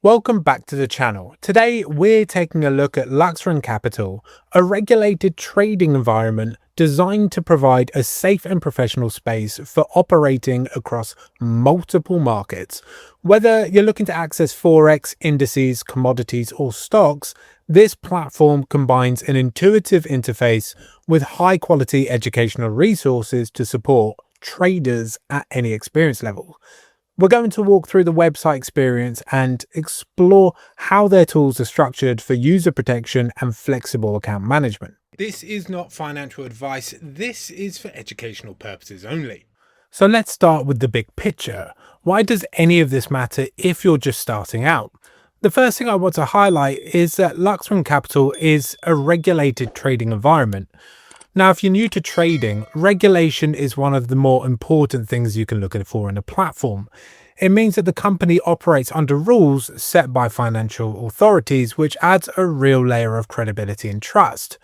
Welcome back to the channel. Today we're taking a look at Luxren Capital, a regulated trading environment designed to provide a safe and professional space for operating across multiple markets. Whether you're looking to access Forex, indices, commodities, or stocks, this platform combines an intuitive interface with high quality educational resources to support traders at any experience level. We're going to walk through the website experience and explore how their tools are structured for user protection and flexible account management. This is not financial advice, this is for educational purposes only. So let's start with the big picture. Why does any of this matter if you're just starting out? The first thing I want to highlight is that Luxren Capital is a regulated trading environment. Now, if you're new to trading, regulation is one of the more important things you can look for in a platform. It means that the company operates under rules set by financial authorities, which adds a real layer of credibility and trust.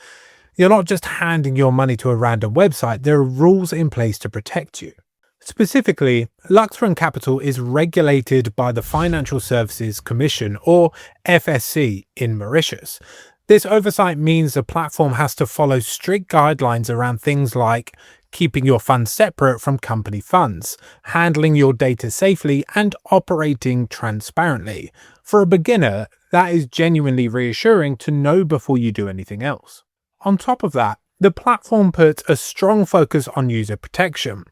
You're not just handing your money to a random website, there are rules in place to protect you. Specifically, Luxren Capital is regulated by the Financial Services Commission, or FSC, in Mauritius. This oversight means the platform has to follow strict guidelines around things like keeping your funds separate from company funds, handling your data safely, and operating transparently. For a beginner, that is genuinely reassuring to know before you do anything else. On top of that, the platform puts a strong focus on user protection.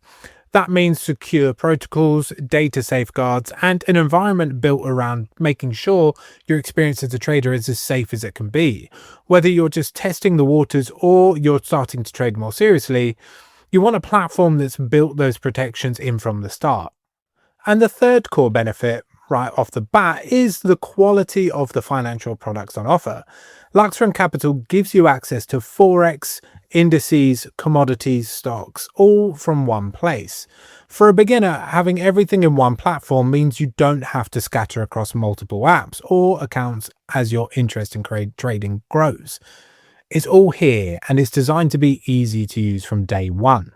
That means secure protocols, data safeguards, and an environment built around making sure your experience as a trader is as safe as it can be. Whether you're just testing the waters or you're starting to trade more seriously, you want a platform that's built those protections in from the start. And the third core benefit, right off the bat, is the quality of the financial products on offer. Luxren Capital gives you access to Forex, indices, commodities, stocks, all from one place. For a beginner, having everything in one platform means you don't have to scatter across multiple apps or accounts as your interest in trading grows. It's all here and it's designed to be easy to use from day one.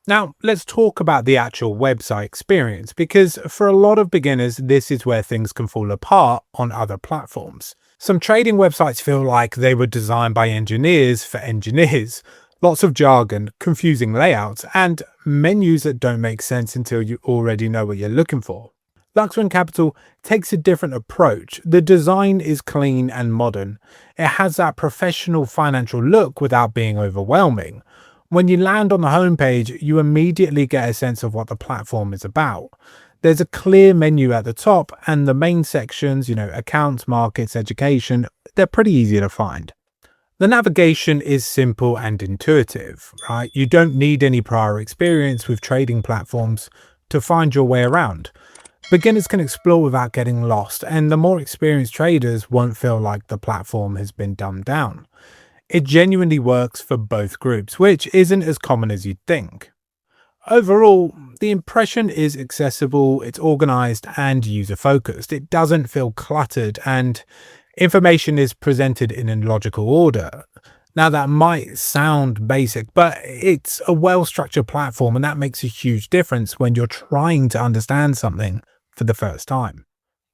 Now, let's talk about the actual website experience, because for a lot of beginners, this is where things can fall apart on other platforms. Some trading websites feel like they were designed by engineers for engineers. Lots of jargon, confusing layouts, and menus that don't make sense until you already know what you're looking for. Luxren Capital takes a different approach. The design is clean and modern. It has that professional financial look without being overwhelming. When you land on the homepage, you immediately get a sense of what the platform is about. There's a clear menu at the top, and the main sections, accounts, markets, education, they're pretty easy to find. The navigation is simple and intuitive, right? You don't need any prior experience with trading platforms to find your way around. Beginners can explore without getting lost, and the more experienced traders won't feel like the platform has been dumbed down. It genuinely works for both groups, which isn't as common as you'd think. Overall, the impression is accessible, it's organized and user-focused. It doesn't feel cluttered, and information is presented in a logical order. Now, that might sound basic, but it's a well-structured platform, and that makes a huge difference when you're trying to understand something for the first time.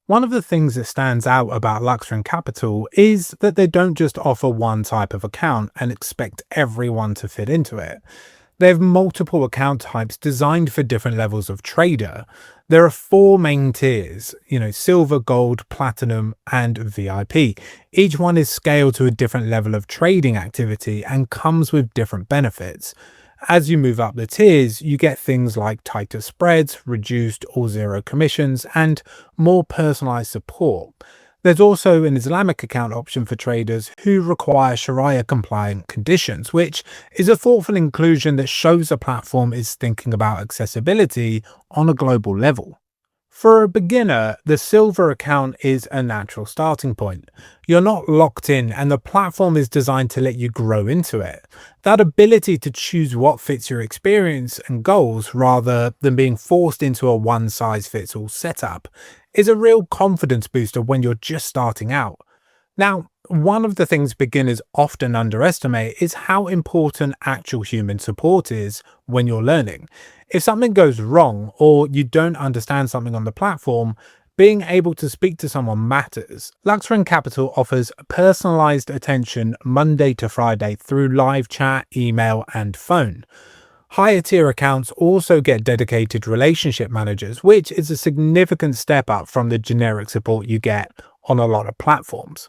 One of the things that stands out about Luxren Capital is that they don't just offer one type of account and expect everyone to fit into it. They have multiple account types designed for different levels of trader. There are 4 main tiers, silver, gold, platinum, and VIP. Each one is scaled to a different level of trading activity and comes with different benefits. As you move up the tiers, you get things like tighter spreads, reduced or zero commissions, and more personalized support. There's also an Islamic account option for traders who require Sharia-compliant conditions, which is a thoughtful inclusion that shows the platform is thinking about accessibility on a global level. For a beginner, the silver account is a natural starting point. You're not locked in, and the platform is designed to let you grow into it. That ability to choose what fits your experience and goals rather than being forced into a one-size-fits-all setup is a real confidence booster when you're just starting out. Now, one of the things beginners often underestimate is how important actual human support is when you're learning. If something goes wrong or you don't understand something on the platform, Being able to speak to someone matters. Luxren Capital offers personalized attention Monday to Friday through live chat, email, and phone. Higher tier accounts also get dedicated relationship managers, which is a significant step up from the generic support you get on a lot of platforms.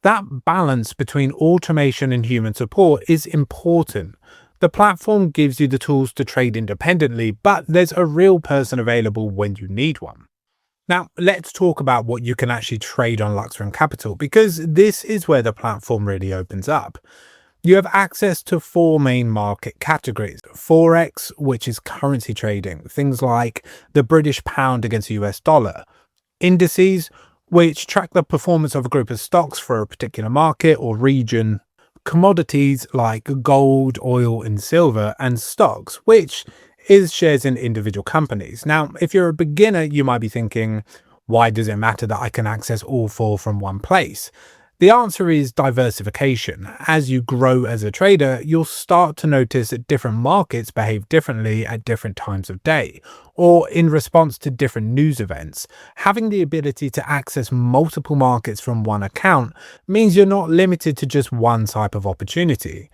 That balance between automation and human support is important. The platform gives you the tools to trade independently, but there's a real person available when you need one. Now, let's talk about what you can actually trade on Luxren Capital, because this is where the platform really opens up. You have access to four main market categories: Forex, which is currency trading, things like the British pound against the US dollar; indices, which track the performance of a group of stocks for a particular market or region; commodities like gold, oil, and silver; and stocks, which is shares in individual companies. Now, if you're a beginner, you might be thinking, why does it matter that I can access all four from one place? The answer is diversification. As you grow as a trader, you'll start to notice that different markets behave differently at different times of day, or in response to different news events. Having the ability to access multiple markets from one account means you're not limited to just one type of opportunity.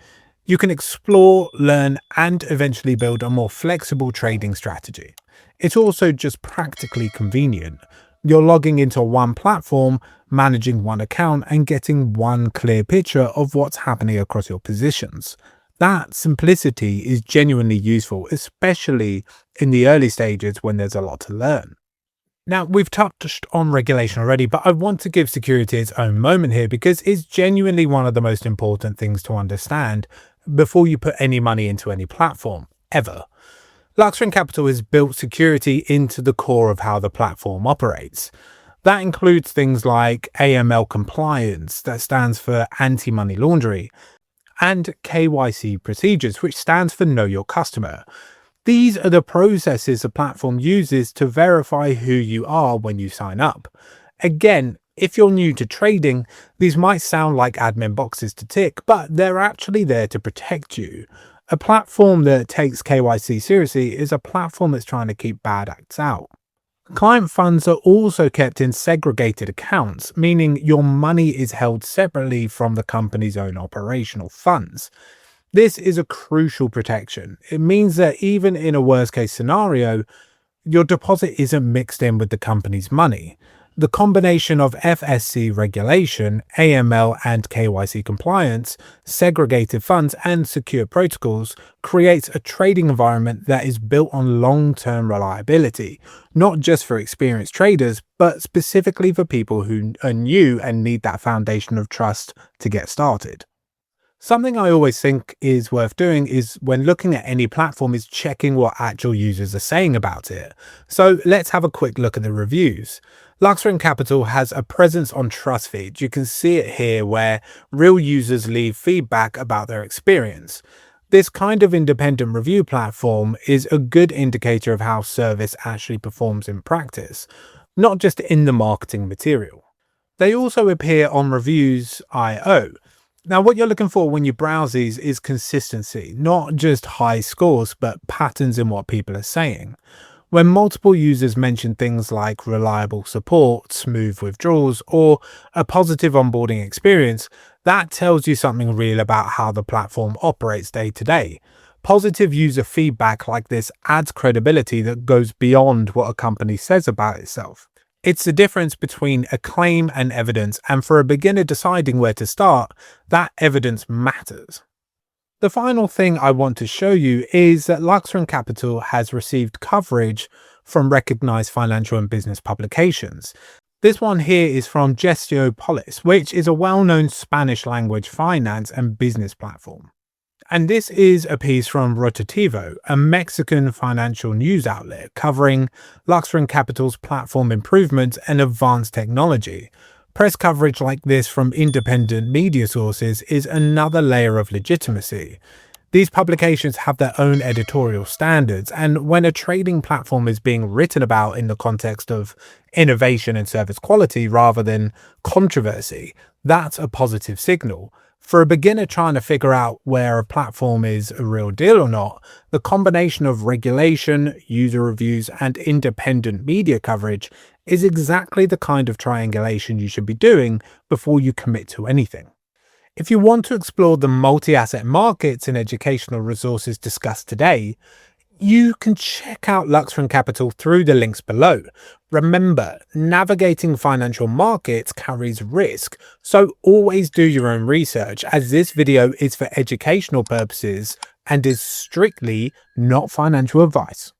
You can explore, learn, and eventually build a more flexible trading strategy. It's also just practically convenient. You're logging into one platform, managing one account, and getting one clear picture of what's happening across your positions. That simplicity is genuinely useful, especially in the early stages when there's a lot to learn. Now, we've touched on regulation already, but I want to give security its own moment here because it's genuinely one of the most important things to understand before you put any money into any platform, ever. Luxren Capital has built security into the core of how the platform operates. That includes things like AML compliance, that stands for anti-money laundering, and KYC procedures, which stands for Know Your Customer. These are the processes the platform uses to verify who you are when you sign up. Again, if you're new to trading, these might sound like admin boxes to tick, but they're actually there to protect you. A platform that takes KYC seriously is a platform that's trying to keep bad acts out. Client funds are also kept in segregated accounts, meaning your money is held separately from the company's own operational funds. This is a crucial protection. It means that even in a worst-case scenario, your deposit isn't mixed in with the company's money. The combination of FSC regulation, AML and KYC compliance, segregated funds, and secure protocols creates a trading environment that is built on long-term reliability, not just for experienced traders, but specifically for people who are new and need that foundation of trust to get started. Something I always think is worth doing is when looking at any platform is checking what actual users are saying about it. So let's have a quick look at the reviews. Luxren Capital has a presence on TrustFeed. You can see it here where real users leave feedback about their experience. This kind of independent review platform is a good indicator of how service actually performs in practice, not just in the marketing material. They also appear on Reviews.io. Now, what you're looking for when you browse these is consistency, not just high scores, but patterns in what people are saying. When multiple users mention things like reliable support, smooth withdrawals, or a positive onboarding experience, that tells you something real about how the platform operates day to day. Positive user feedback like this adds credibility that goes beyond what a company says about itself. It's the difference between a claim and evidence, and for a beginner deciding where to start, that evidence matters. The final thing I want to show you is that Luxren Capital has received coverage from recognized financial and business publications. This one here is from Gestiopolis, which is a well-known Spanish language finance and business platform. And this is a piece from Rotativo, a Mexican financial news outlet covering Luxren Capital's platform improvements and advanced technology. Press coverage like this from independent media sources is another layer of legitimacy. These publications have their own editorial standards, and when a trading platform is being written about in the context of innovation and service quality rather than controversy, that's a positive signal. For a beginner trying to figure out where a platform is a real deal or not, the combination of regulation, user reviews, and independent media coverage is exactly the kind of triangulation you should be doing before you commit to anything. If you want to explore the multi-asset markets and educational resources discussed today, you can check out Luxren Capital through the links below. Remember, navigating financial markets carries risk, so always do your own research, as this video is for educational purposes and is strictly not financial advice.